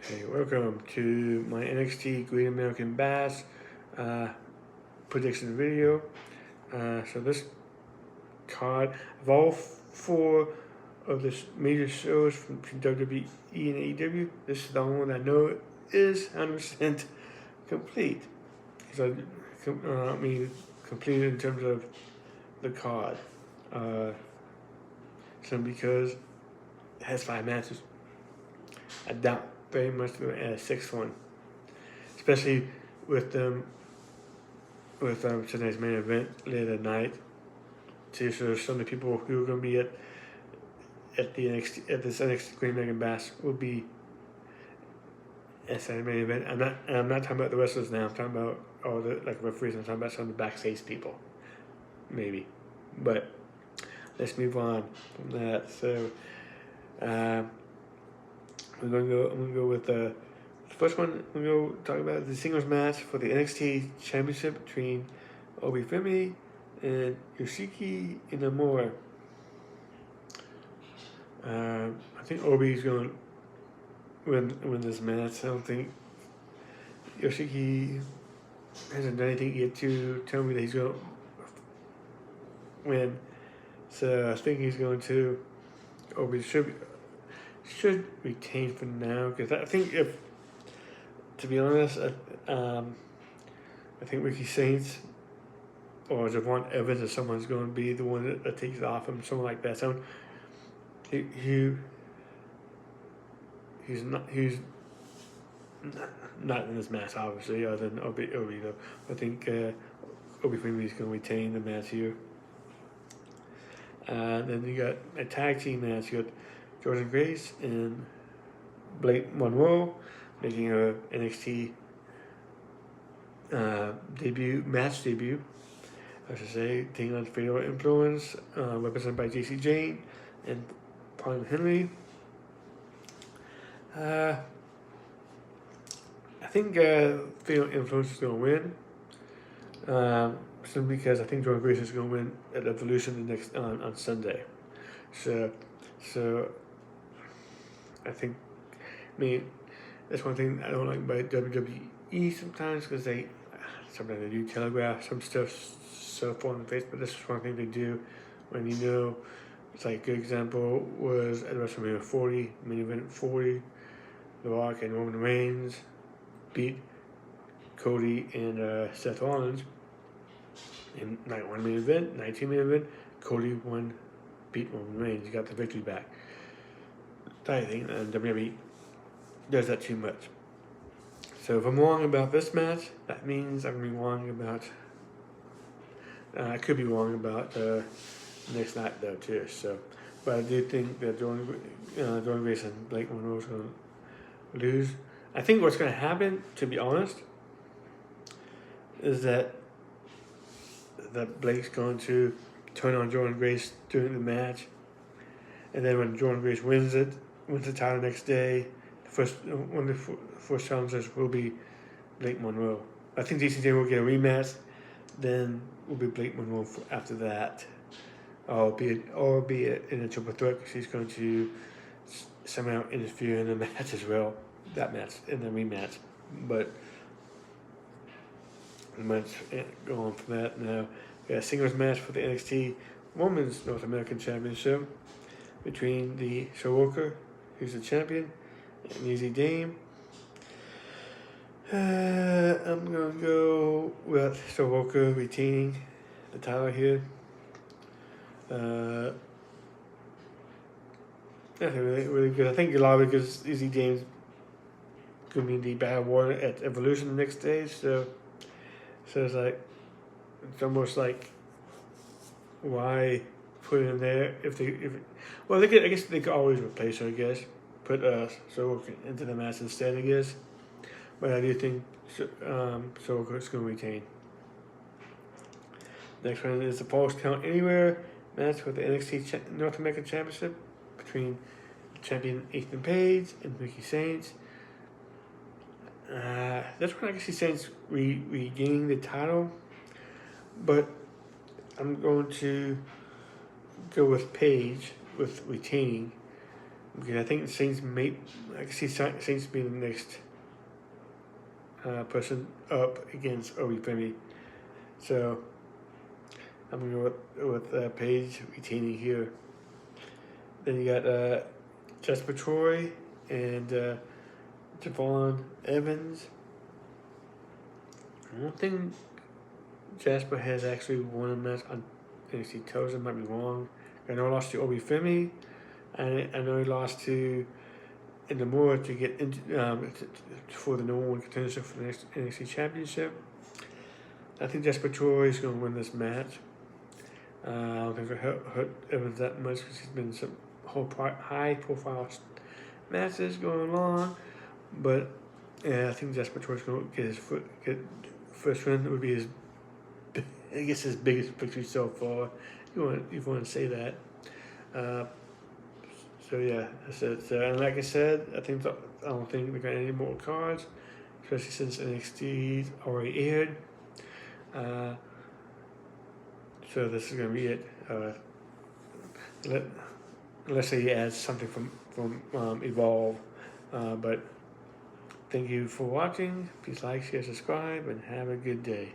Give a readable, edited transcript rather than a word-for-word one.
Hey, welcome to my NXT Great American Bash uh, prediction video. So this card of all four of the major shows from WWE and AEW, this is the only one I know is 100% complete. So, completed in terms of the card. So because it has 5 matches, I doubt very much they're going to add a sixth one, especially with tonight's main event later tonight. So some of the people who are going to be at this NXT Green Megan Bash will be at the main event. I'm not talking about the wrestlers now. I'm talking about all the referees. I'm talking about some of the backstage people, maybe. But let's move on from that. So I'm gonna go with the first one. We're going to talk about the singles match for the NXT Championship between Obi Femi and Yoshiki Inamura. I think Obi's going to win this match. I don't think Yoshiki hasn't done anything yet to tell me that he's going to win. So I think he's going to. Obi should retain for now, because I think to be honest, I think Ricky Saints or Javon Evans or someone's going to be the one that takes it off him, something like that. So he's not in this match, obviously, other than Obi though. I think Obi Femi is going to retain the match here. Then you got a tag team match. You got Jordan Grace and Blake Monroe making a NXT match debut, I should say, taking on Fatal Influence, represented by JC Jane and Paul Henry. I think Fatal Influence is going to win. Simply because I think Jordan Grace is going to win at Evolution the next on Sunday. So I think, that's one thing I don't like about WWE sometimes, because sometimes they do telegraph some stuff so far in the face, but this is one thing they do when it's like a good example was at WrestleMania 40, main event 40, The Rock and Roman Reigns beat Cody and Seth Rollins. In night 1 main event, night 2 main event, Cody beat Roman Reigns. He got the victory back. I think, and WWE does that too much. So if I'm wrong about this match, that means I'm going to be wrong about. I could be wrong about next night though too. So, but I do think that Jordan Grace and Blake Monroe is going to lose. I think what's going to happen, to be honest, is that Blake's going to turn on Jordan Grace during the match, and then when Jordan Grace wins the title next day, one of the first challengers will be Blake Monroe. I think DCJ will get a rematch, then will be Blake Monroe after that, albeit in a triple threat, because he's going to somehow interfere in the match as well. That match in the rematch, but. Let's go on from that now. We got a singles match for the NXT Women's North American Championship between the Worker, who's the champion, and Easy Dame. I'm going to go with Worker retaining the title here. That's really good. I think a lot because Easy Dame's going to be the battle warrior at Evolution the next day, so it's almost like, why put it in there I guess they could always replace her, I guess. Put Soroka into the match instead, I guess. But I do think Soroka is going to retain. Next one is the Falls Count Anywhere match for the NXT North American Championship between champion Ethan Page and Ricky Saints. That's when I can see Saints regaining the title, but I'm going to go with Page with retaining, because I think Saints I can see Saints being the next person up against Obi Femi. So I'm going to go with Paige retaining here. Then you got Jasper Troy and Javon Evans. I don't think Jasper has actually won a match on NXT television. Might be wrong. I know he lost to Obi Femi. I know he lost to Indamura to get into for the number one contender for the next NXT Championship. I think Jasper Troy is going to win this match. I don't think it'll hurt Evans that much because he's been some high-profile matches going on. But yeah, I think Jasper Troy is going to get first win. It would be his biggest victory so far. You want to say that. So yeah, that's it. So, and like I said, I don't think we got any more cards, especially since NXT already aired. So this is gonna be it. Let's say he adds something from Evolve. But thank you for watching. Please like, share, subscribe, and have a good day.